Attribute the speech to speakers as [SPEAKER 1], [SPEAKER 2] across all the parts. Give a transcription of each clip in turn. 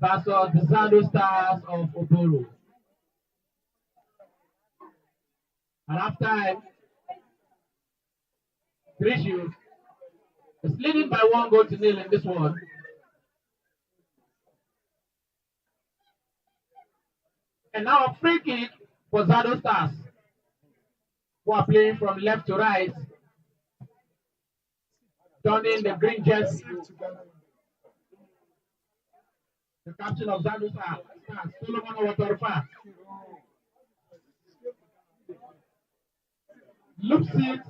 [SPEAKER 1] versus the ZADO Stars of Oboro. And after time, DIRSHY is leading by 1 goal to 0 in this one. And now a free kick for ZADO Stars, who are playing from left to right, donning the green jersey. The captain of ZADO Stars, Solomon Owotorifa, looks it.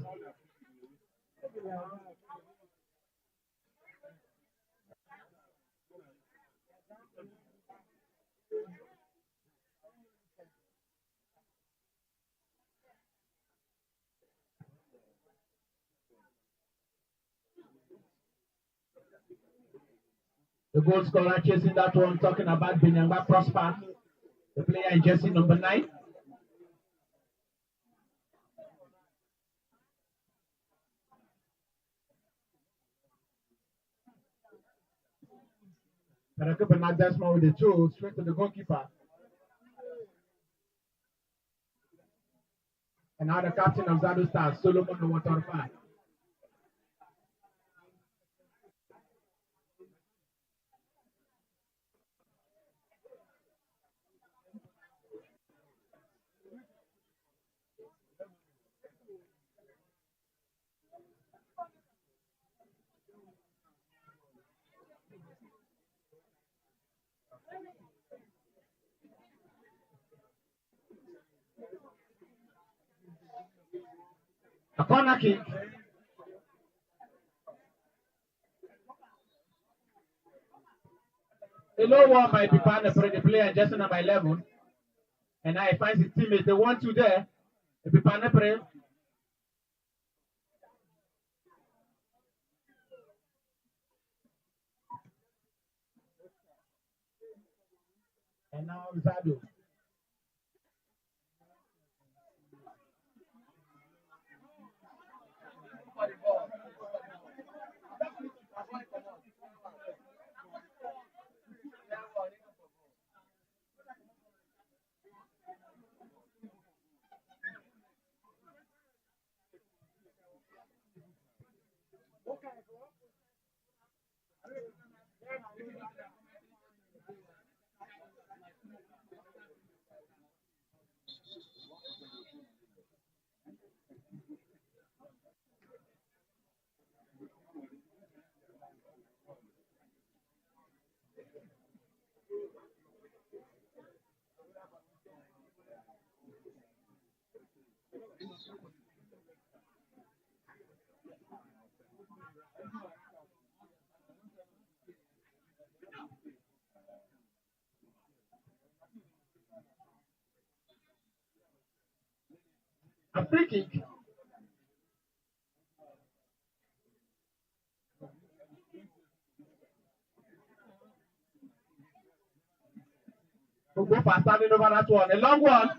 [SPEAKER 1] The goal scorer chasing that one, talking about Binyangba Prosper, the player in jersey number 9. Parakupa Nadesma with the 2, straight to the goalkeeper. And now the captain of ZADO Stars, Solomon Owotorifa. A corner kick. A low one by Pipane for the player just number 11. And now he finds his teammates. The 1-2 there. The Pipane play. And now ZADO. A free kick. We'll go for standing over that one. A long one.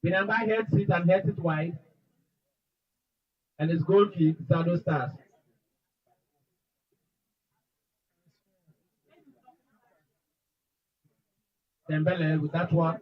[SPEAKER 1] Binamba heads it and heads it wide. And it's goal kick, ZADO Stars. Dembele with that one.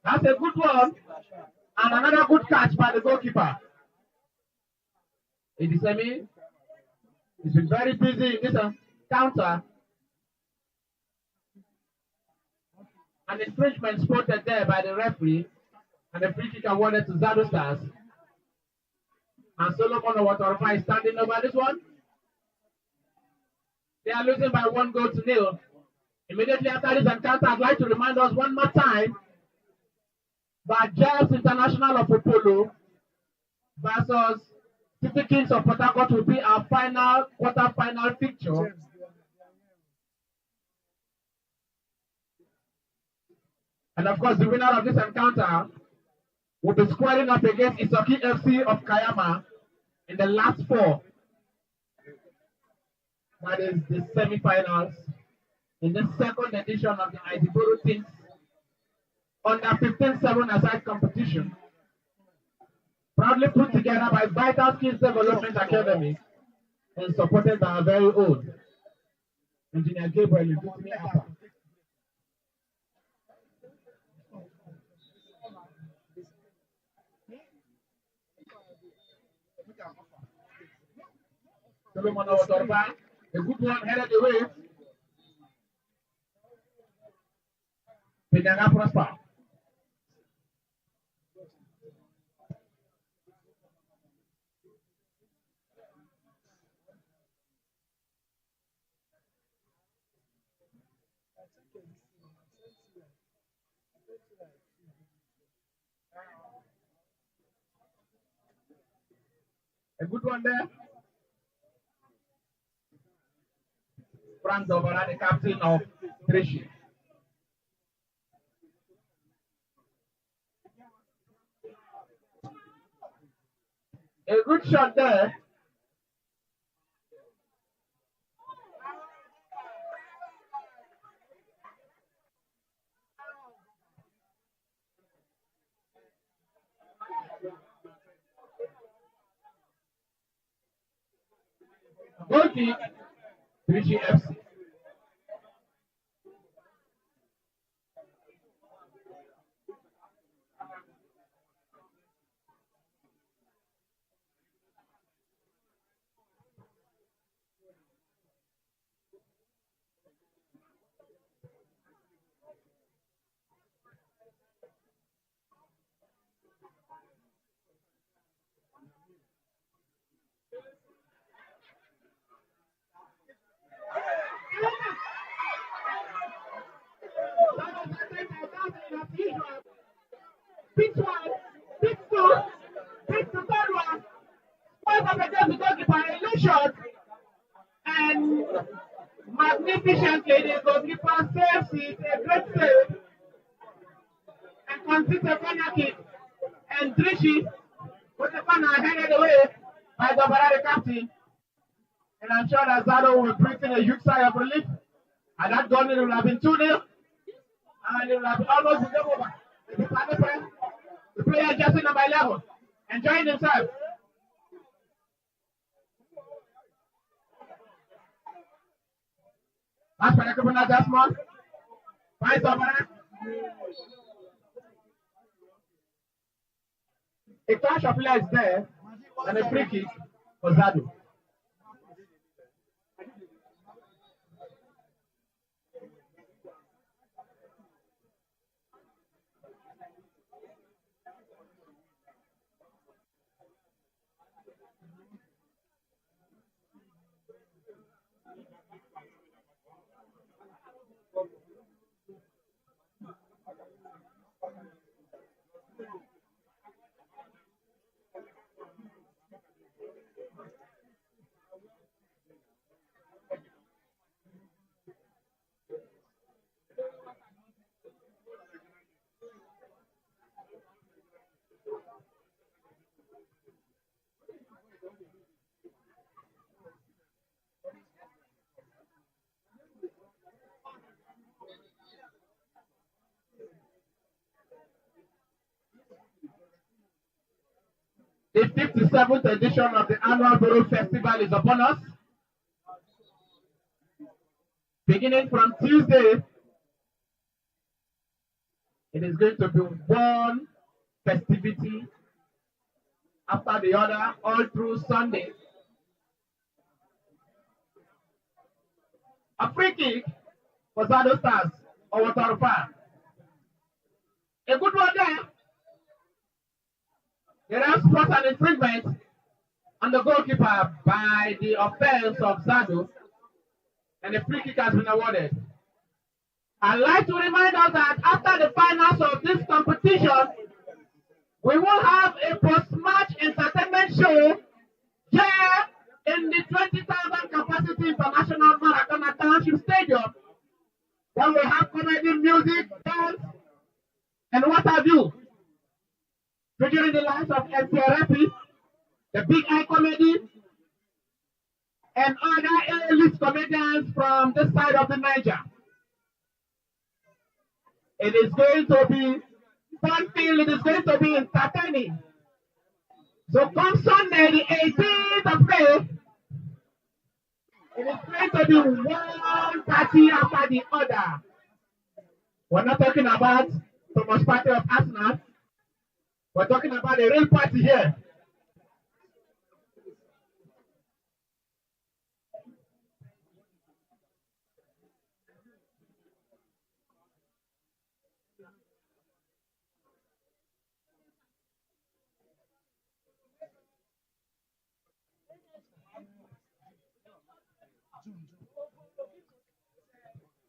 [SPEAKER 1] That's a good one. And another good catch by the goalkeeper. Idisemi has been very busy in this counter. An infringement spotted there by the referee. And the free kick awarded to ZADO Stars. And Solomon Owotorifa is standing over this one. They are losing by 1-0. Immediately after this encounter, I'd like to remind us one more time that Giants International of Opolo versus City Kings of Port Harcourt will be our final quarter-final fixture. And of course, the winner of this encounter will be squaring up against Isoki FC of Kaiama in the last four. That is the semi-finals in the second edition of the OBORO Teams under 15-7 aside competition, proudly put together by Vital Skills Development Academy and supported by our very own Engineer Gabriel Ndutumi Apa. Solomon Otorba, a good one headed away. Pedaga Prosper. A good one there. Frank Dobara, the captain of DIRSHY. A good shot there. Goal kick, DIRSHY FC. Pitch one, pitch two, pitch the third one. Point up against the goalkeeper, a low shot, and magnificently the goalkeeper saves it, a great save, and concedes a corner kick. And DIRSHY with the corner headed away by the Barari captain. And I'm sure that ZADO will breathe in a huge sigh of relief. And that goal will have been 2-0. And it will have almost been over. The player just in number 11, enjoying himself. That's for the Kupuna Jasmine. Find somebody. A clash of legs there, and a free kick for ZADO. The 57th edition of the annual Boro Festival is upon us. Beginning from Tuesday, it is going to be one festivity after the other all through Sunday. A free kick for ZADO Stars or Waterfall. A good one there. The ref spots an infringement on the goalkeeper by the offense of ZADO, and a free kick has been awarded. I'd like to remind us that after the finals of this competition, we will have a post-match entertainment show here in the 20,000 capacity International Marathon at Township Stadium. Then we'll have comedy, music, dance, and what have you. Featuring the likes of MC, the Big Eye Comedy, and other A-list comedians from this side of the Niger. It is going to be fun-filled, it is going to be entertaining. So come Sunday, the 18th of May, it is going to be one party after the other. We're not talking about Thomas Party of Arsenal. We're talking about a real party here.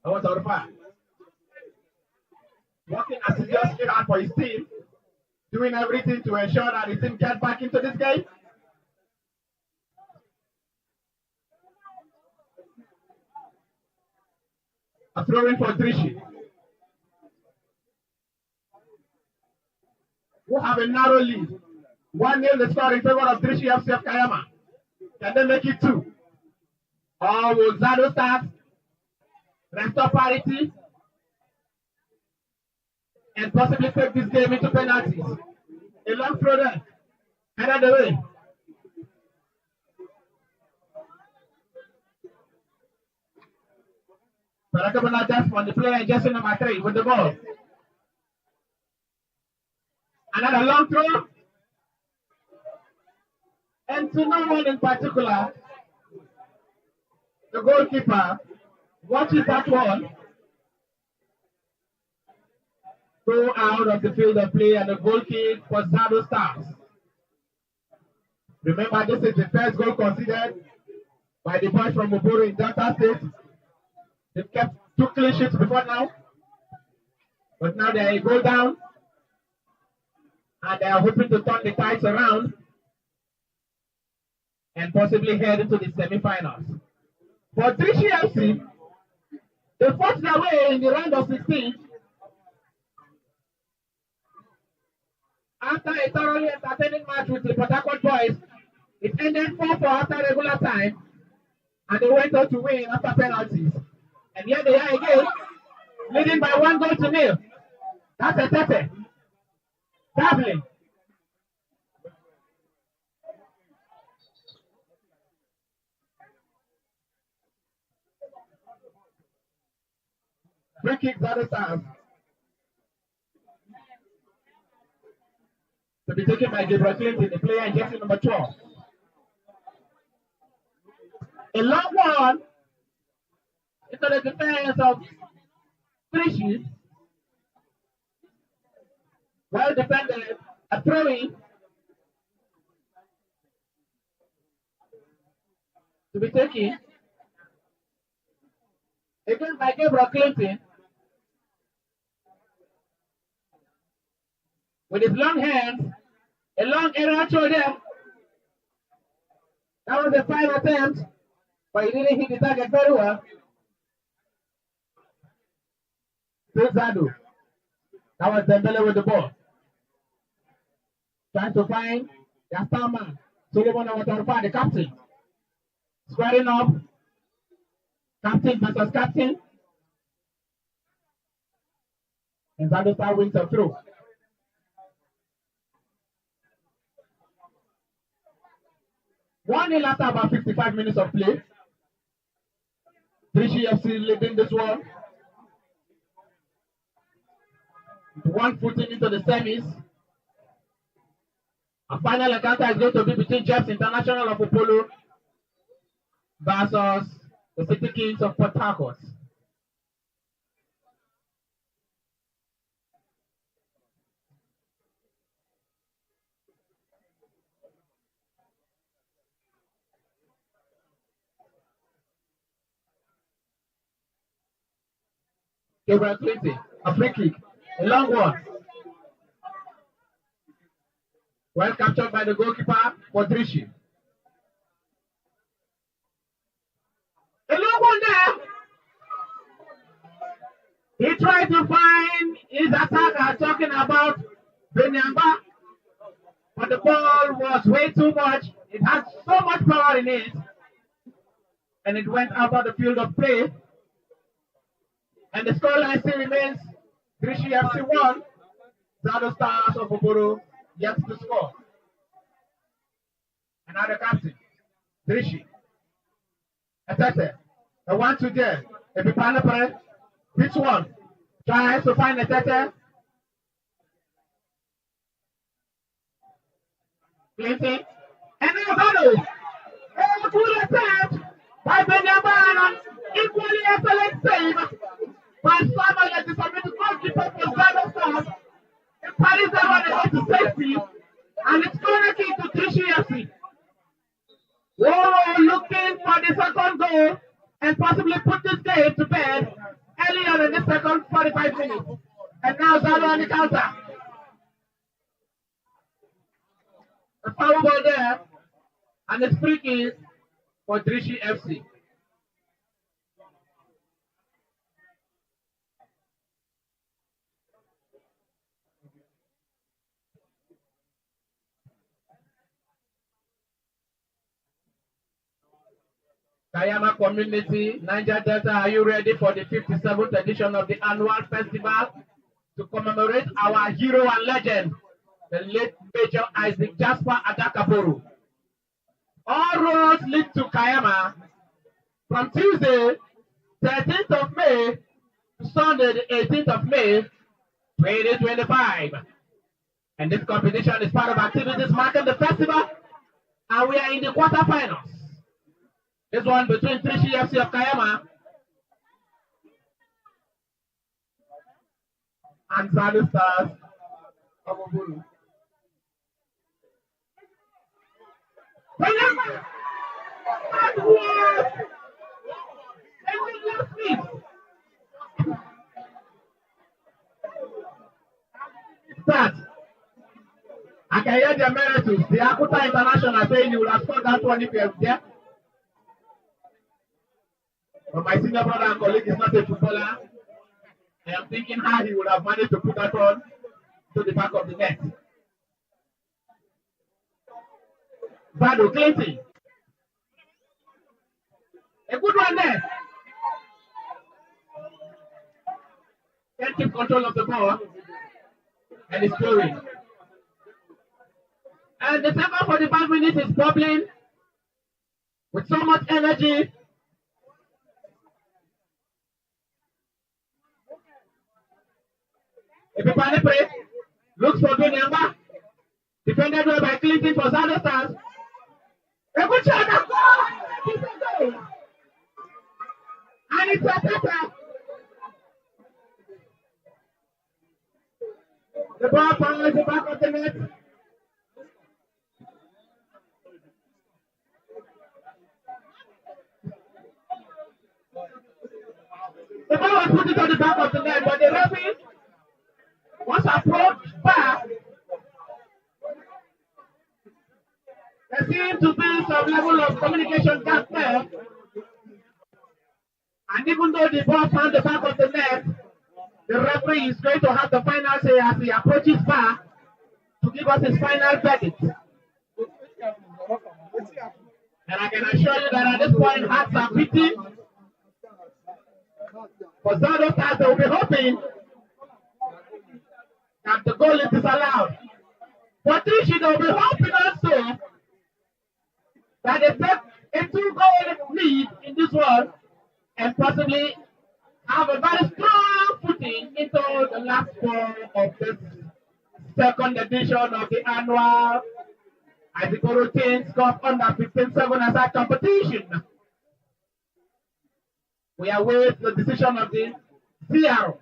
[SPEAKER 1] I want to fire. Working assiduously hard for his team, doing everything to ensure that his team gets back into this game. A throw in for DIRSHY. Who have a narrow lead. 1-0 the score in favor of DIRSHY FC of Kaiama. Can they make it 2? Or will ZADO start? Restore parity and possibly take this game into penalties. A long throw there. Head of the way. Parakabana just on the player jersey number 3 with the ball. Another long throw. And to no one in particular, the goalkeeper watches that one go out of the field of play, and the goal kick for ZADO Stars. Remember, this is the first goal considered by the boys from OBORO in Delta State. They've kept 2 clean sheets before now, but now they are a goal down, and they are hoping to turn the tides around and possibly head into the semi-finals. For DIRSHY FC, they fought their way in the round of 16 after a thoroughly entertaining match with the Port Harcourt boys. It ended 4-4 after regular time, and they went on to win after penalties. And here they are again, leading by 1-0. That's a tete. Dabbling. Free kick ZADO Stars. To be taken by Gabriel Clinton, the player in jersey number 12. A long one into the defense of DIRSHY. Well defended, a throw-in to be taken again by Gabriel Clinton with his long hands, a long aerial throw there. That was a fine attempt, but he didn't hit the target very well. Still ZADO. That was Dembele with the ball. Trying to find their star man, Solomon Awatarfa, the captain. Squaring up. Captain versus captain. And ZADO Star wins a throw. One nil after about 55 minutes of play. DIRSHY FC leading this one. One footing into the semis. A final encounter is going to be between Jeffs International of OBORO versus the City Kings of Port Harcourt. Gabriel Clinton, a free kick, a long one. Well captured by the goalkeeper for DIRSHY. A long one there. He tried to find his attacker talking about Benyamba, but the ball was way too much. It had so much power in it, and it went out of the field of play. And the scoreline still remains DIRSHY FC 1, ZADO Stars of OBORO yet to score. Another captain, DIRSHY. Atete, a 1-2 there. A Pipana pitch one. Tries to find Atete. Clinton. And now ZADO. A good attempt by Benyama. Equally excellent save by Samuel that is submitted to goalkeeper for ZADO Stars. It carries that one to safety. And it's corner kick to DIRSHY FC. Boro looking for the second goal and possibly put this game to bed earlier in the second 45 minutes. And now ZADO on the counter. A foul ball there, and it's free kick for DIRSHY FC. Kaiama community, Niger Delta, are you ready for the 57th edition of the annual festival to commemorate our hero and legend, the late Major Isaac Jasper Adakaboro? All roads lead to Kaiama from Tuesday, 13th of May to Sunday, the 18th of May, 2025. And this competition is part of activities marking the festival, and we are in the quarterfinals. This one between DIRSHY FC of Kaiama and ZADO Stars of OBORO. Remember, that was Emilio Smith. Start. I can hear the emeritus, the Akuta International, saying you will have scored that one if you were there. But my senior brother and colleague is not a footballer. I am thinking how he would have managed to put that on to the back of the net. ZADO Clinton. A good one there. Can keep control of the ball. And it's going. And the 45 minutes is bubbling with so much energy. Epipane Pre looks for Benyamba. Defended well by Clinton for ZADO Stars. A good shot at goal! It's a goal! And it's a Tete. The ball follows the back of the net. The ball was put it on the back of the net, but the referee was approached back. There seemed to be some level of communication gap there. And even though the ball found the back of the net, the referee is going to have the final say as he approaches back to give us his final verdict. And I can assure you that at this point, hearts are beating. For ZADO Stars, they will be hoping that the goal is disallowed. For DIRSHY, they will be hoping also that they take a 2-goal lead in this one and possibly have a very strong footing into the last four of this second edition of the annual OBORO Teens Cup Under 15-7 aside competition. We await the decision of the CRO.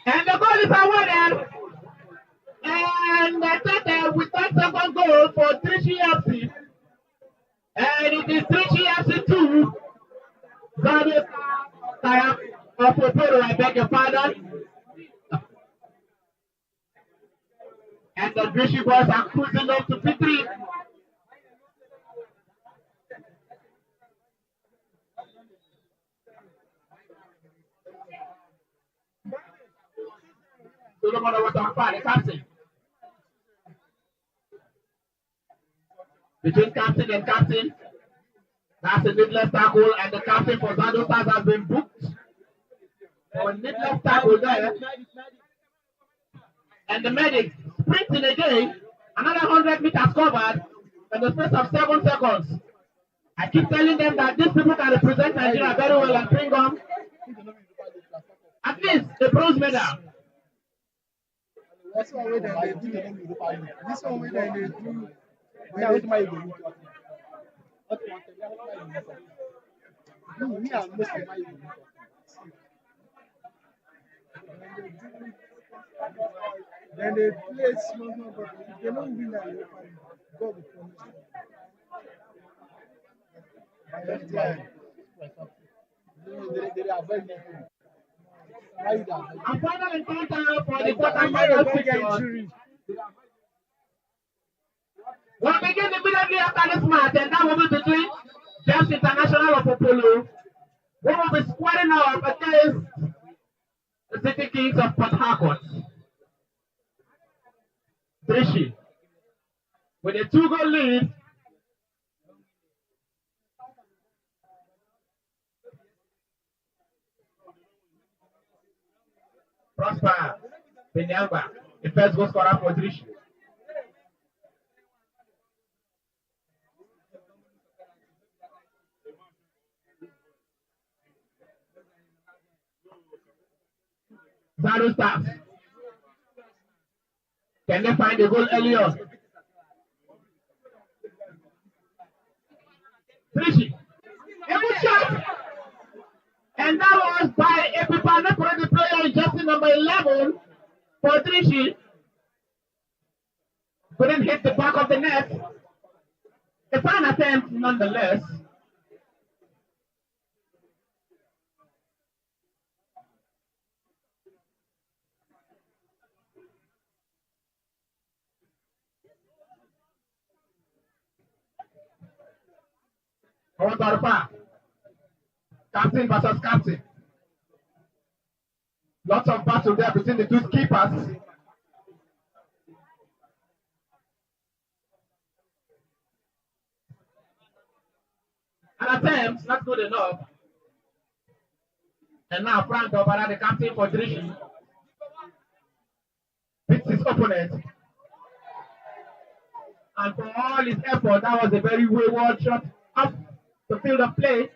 [SPEAKER 1] And the goal is awarded. And with that second goal for DIRSHY FC. And it is DIRSHY FC 2. ZADO of OBORO, I beg your pardon. And the DIRSHY boys are cruising up to P3. Solomon Owatokpa, the captain. Between captain and captain. That's a needless tackle, and the captain for ZADO Stars has been booked. For a needless tackle there. And the medic sprinting again. Another 100 meters covered in the space of 7 seconds. I keep telling them that these people can represent Nigeria very well and bring on at least a bronze medal.
[SPEAKER 2] That's one way that they do. This one way that they do. Now it's my go. Me and most of my then they play small, but if they don't win that, God will punish them. They are very good.
[SPEAKER 1] And final encounter for the quarterfinal fixture. We'll begin immediately after this match, and that will be between James International of Opolo, who will be squaring up against the City Kings of Port Harcourt. DIRSHY with a 2-goal lead. Prosper Penyamba, the first goal scorer for DIRSHY. ZADO Stars. Can they find a goal early on? DIRSHY. A good shot. And that was by Epipane, the player in jersey number 11 for DIRSHY. Couldn't hit the back of the net. A fine attempt nonetheless. Owatorpa. Captain versus captain. Lots of battle there between the two keepers. An attempt, not good enough. And now Frank Obara, the captain for DIRSHY, beats his opponent. And for all his effort, that was a very wayward shot up the field of play.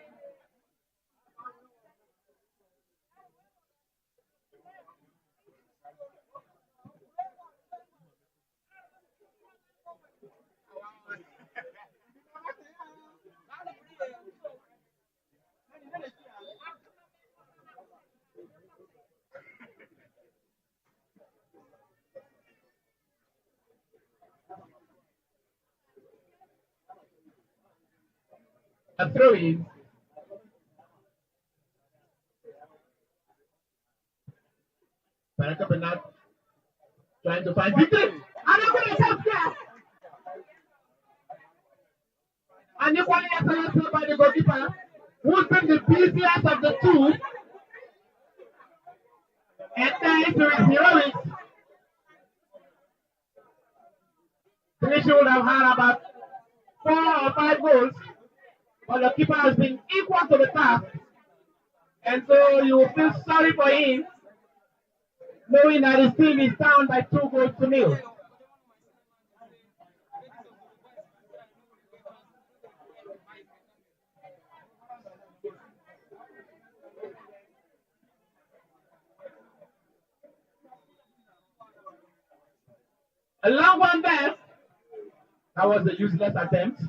[SPEAKER 1] A throw in. Baraka Bernard trying to find victory. And they're going to help there. And equally excellent by the goalkeeper, who's been the busiest of the two. And thanks to his heroics, DIRSHY would have had about 4 or 5 goals. But the keeper has been equal to the task. And so you will feel sorry for him, knowing that his team is down by 2-0. A long one there. That was a useless attempt.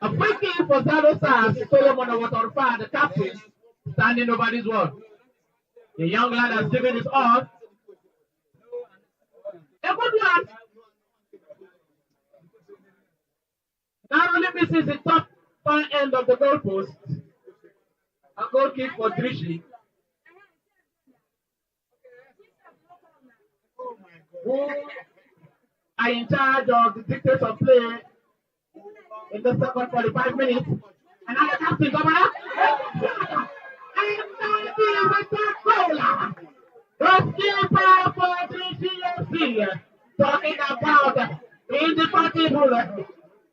[SPEAKER 1] A free kick for ZADO Stars. Solomon Owotorfa, the captain, standing over this one. The young lad has given his all. A good one. Not only misses the top far end of the goalpost. A goal kick for DIRSHY, who are in charge of the dictates of play in the second 45 minutes. And now the captain, Governor. And that is a top goal. The skipper for DIRSHY, talking about indefatigable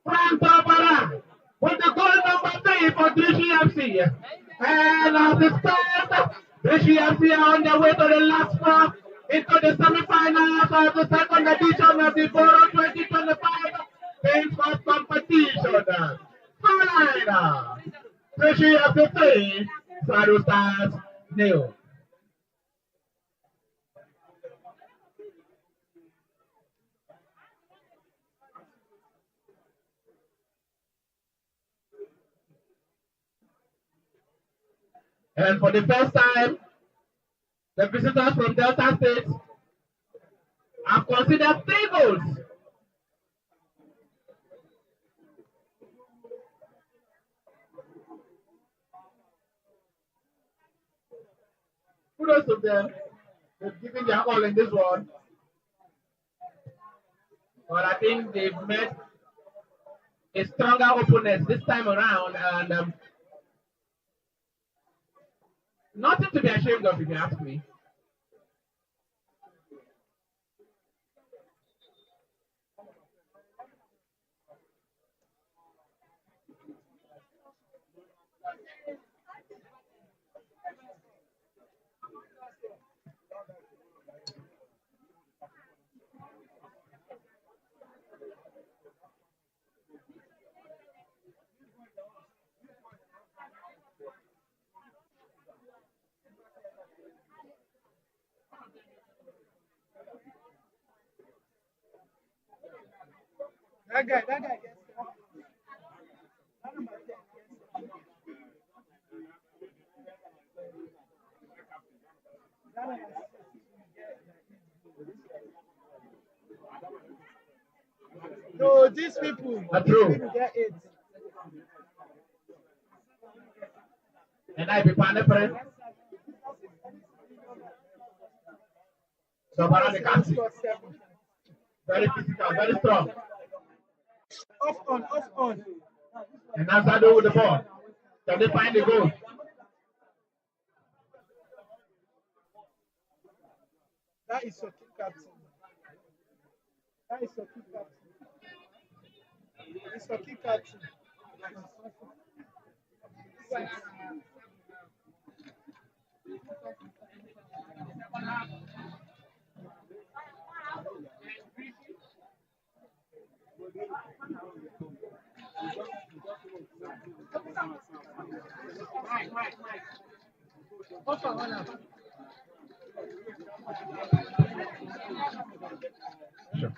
[SPEAKER 1] Frank Obara with the goal number 3 for DIRSHY. And at the start, DIRSHY are on their way to the last four into the semi-finals of the second edition of the Boro 2025 Games of Competition. Scoreline, DIRSHY 3, ZADO Stars 0. And for the first time, the visitors from Delta State have considered 3 goals. Kudos to them. They've given their all in this one. But I think they've met a stronger opponent this time around, and nothing to be ashamed of, if you ask me.
[SPEAKER 2] That guy. No, these people get it.
[SPEAKER 1] And I be Panepre. So Bara the captain. Very physical, very strong.
[SPEAKER 2] Off on.
[SPEAKER 1] And now ZADO with the ball. Can they find the goal?
[SPEAKER 2] That is your key captain. It's your key captain.
[SPEAKER 1] Sure.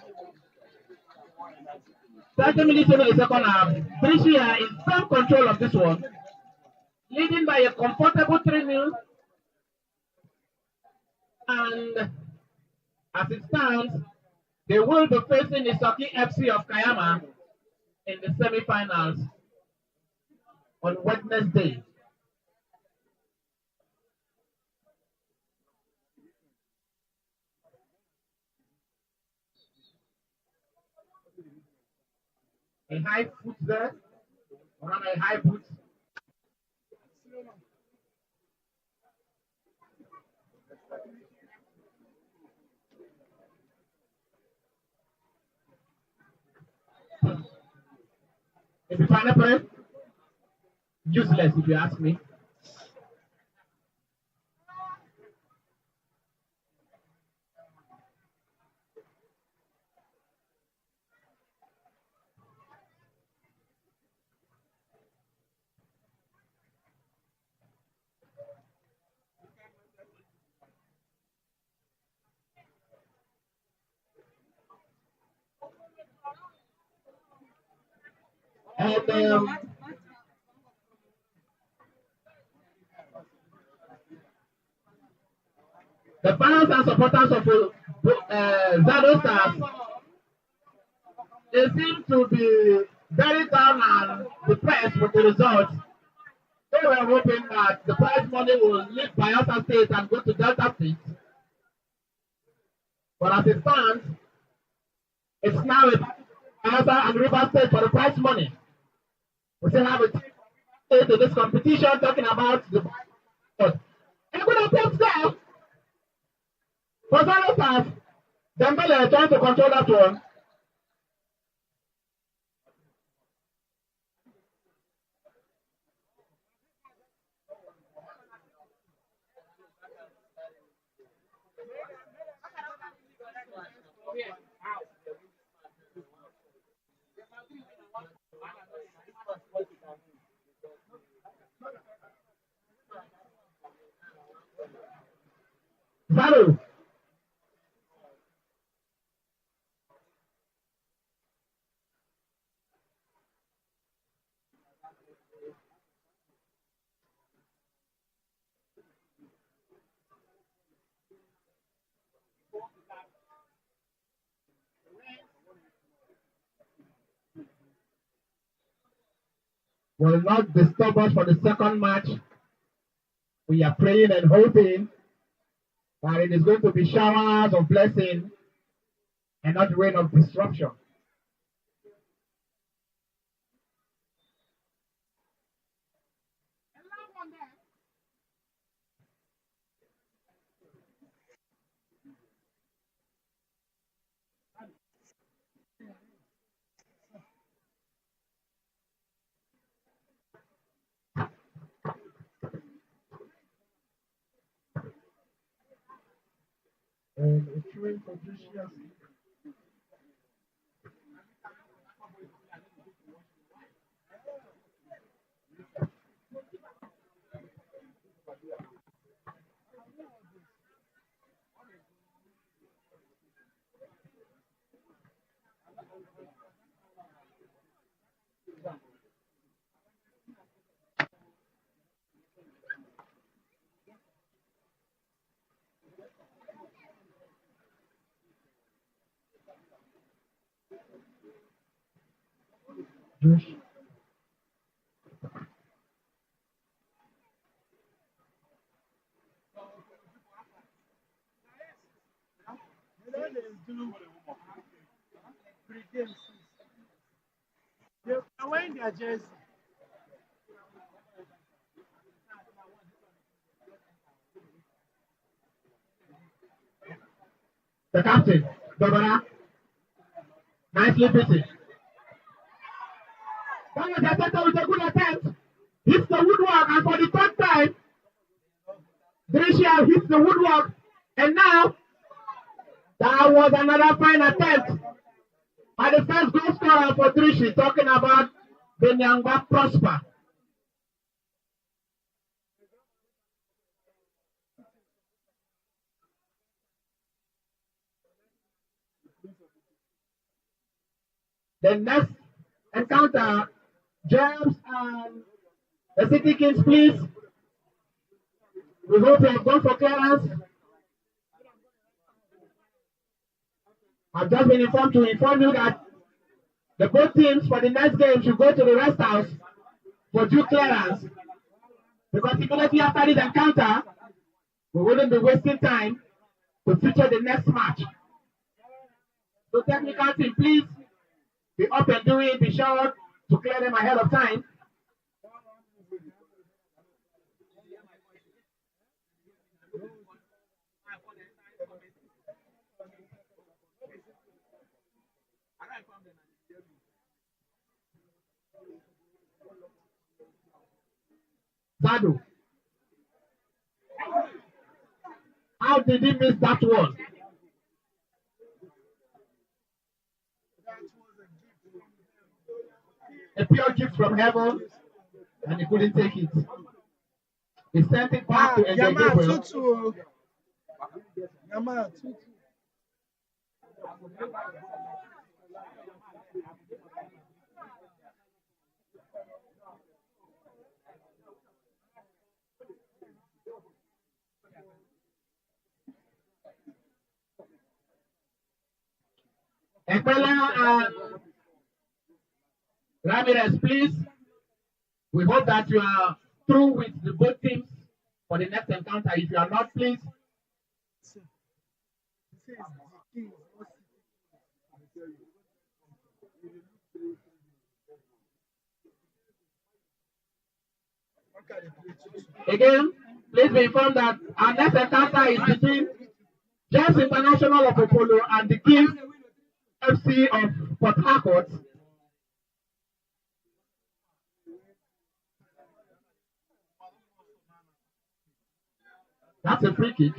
[SPEAKER 1] 30 minutes into the second half, DIRSHY is some control of this one, leading by a comfortable 3-0. And as it stands, they will be facing the Saki FC of Kaiama in the semi-finals on Wednesday. A high foot there, around a high foot. If you find a press, useless if you ask me. And the fans and supporters of ZADO Stars, they seem to be very down and depressed with the results. They were hoping that the prize money will leave Bayelsa State and go to Delta State. But as it stands, it's now a Bayelsa and River State for the prize money. We still have a team in this competition talking about the a good attempt there for ZADO Stars. Dembele trying to control that one. ZADO. Will not disturb us for the second match. We are praying and hoping that it is going to be showers of blessing and not rain of disruption.
[SPEAKER 2] And a train for DIRSHY. DIRSHY. They are wearing their jersey.
[SPEAKER 1] The captain, Governor, nicely beaten. That was Ateta with a good attempt. Hits the woodwork, and for the third time, DIRSHY hits the woodwork. And now, that was another fine attempt by the first goal scorer for DIRSHY, talking about Benyangba Prosper. The next encounter, James and the City Kings, please. We hope you have gone for clearance. I've just been informed to inform you that the both teams for the next game should go to the rest house for due clearance. Because immediately after this encounter, we wouldn't be wasting time to feature the next match. So technical team, please be up and do it. Be sure to clear them ahead of time. ZADO. How did he miss that one? A pure gift from heaven, and he couldn't take it. He sent it back to Ege
[SPEAKER 2] Yama
[SPEAKER 1] Gabriel.
[SPEAKER 2] Tutu. Yama Tutu.
[SPEAKER 1] Ekpela and Ramirez, please. We hope that you are through with the both teams for the next encounter. If you are not, please.
[SPEAKER 2] He says the king.
[SPEAKER 1] Again, please be informed that our next encounter is between James International of Opolo and the Kings FC of Port Harcourt. That's a free kick.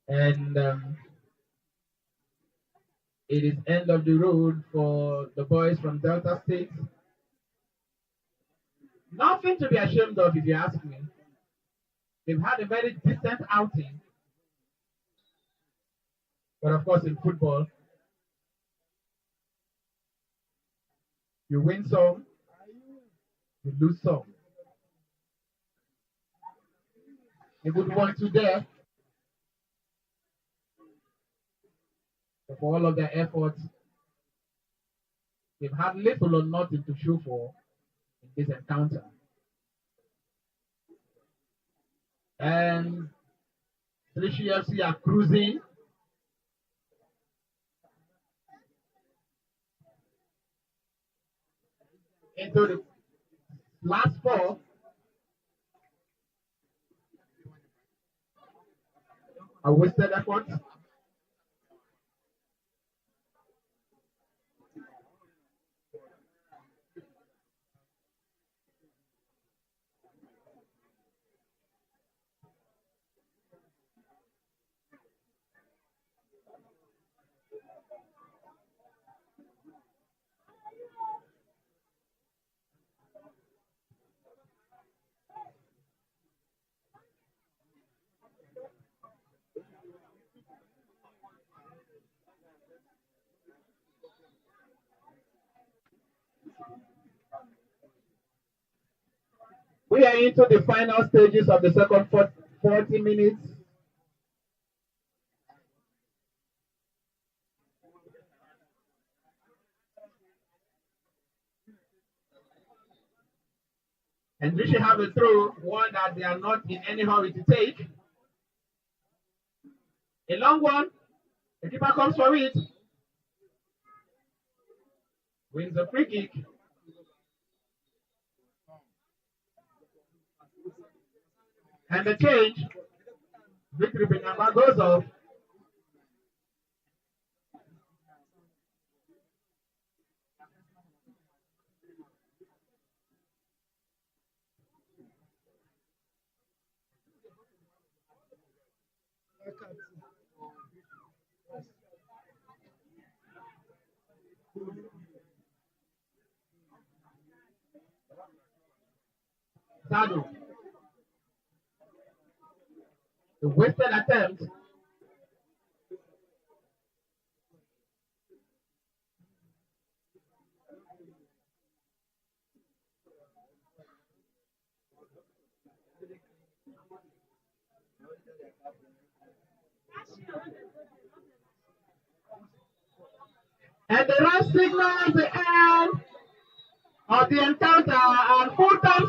[SPEAKER 1] And it is end of the road for the boys from Delta State. Nothing to be ashamed of, if you ask me. They've had a very decent outing. But of course, in football, you win some, you lose some. A good one to there. So for all of their efforts, they've had little or nothing to show for in this encounter. And DIRSHY FC are cruising into the last four. A wasted effort. We are into the final stages of the second 40 minutes. And DIRSHY have a throw, one that they are not in any hurry to take. A long one. The keeper comes for it. Wins a free kick. And the change. Victory Benamba goes off. ZADO. The wasted attempt. And the ref signals the end of the encounter and full-time